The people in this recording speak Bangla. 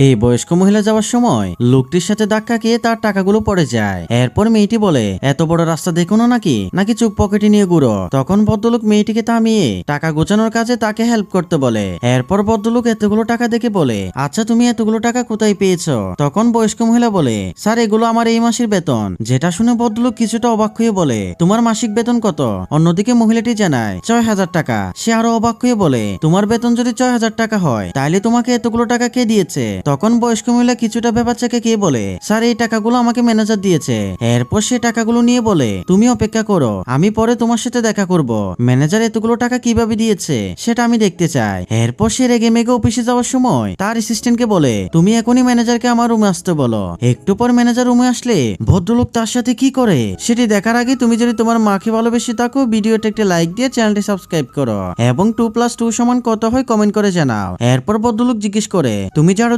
এই বয়স্ক মহিলা যাওয়ার সময় লোকটির সাথে ধাক্কা খেয়ে তার টাকাগুলো পড়ে যায়। এরপর মেয়েটি বলে, এত বড় রাস্তা দেখো না নাকি চোখ পকেটে নিয়ে ঘুরো। তখন ভদ্রলোক মেয়েটিকে থামিয়ে টাকা গোছানোর কাজে তাকে হেল্প করতে বলে। এরপর ভদ্রলোক এতগুলো টাকা দেখে বলে, আচ্ছা তুমি এতগুলো টাকা কোথায় পেয়েছো? তখন বয়স্ক মহিলা বলে, স্যার এগুলো আমার এই মাসের বেতন। যেটা শুনে ভদ্রলোক কিছুটা অবাক হয়ে বলে, তোমার মাসিক বেতন কত? অন্যদিকে মহিলাটি জানায় ৬,০০০ টাকা। সে আরো অবাক হয়ে বলে, তোমার বেতন যদি ৬,০০০ টাকা হয় তাহলে তোমাকে এতগুলো টাকা কে দিয়েছে? তখন বয়স্ক মহিলা কিছুটা ব্যাপারটাকে কে বলে, স্যার এই টাকাগুলো আমাকে ম্যানেজার দিয়েছে। এরপর সে টাকাগুলো নিয়ে বলে, তুমি অপেক্ষা করো, আমি পরে তোমার সাথে দেখা করব। ম্যানেজার এতগুলো টাকা কিভাবে দিয়েছে সেটা আমি দেখতে চাই। এরপর সে রেগে মেগে অফিসে যাওয়ার সময় তার অ্যাসিস্ট্যান্টকে বলে, তুমি এখনই ম্যানেজারকে আমার রুমে আসতে বলো। একটু পর ম্যানেজার রুমে আসলে ভদ্রলোক তার সাথে কি করে সেটি দেখার আগে তুমি যদি তোমার মাকে ভালোবেসে থাকো ভিডিওটা একটা লাইক দিয়ে চ্যানেলটি সাবস্ক্রাইব করো এবং 2+2 সমান কত হয় কমেন্ট করে জানাও। এরপর ভদ্রলোক জিজ্ঞেস করে, তুমি ঝাড়ু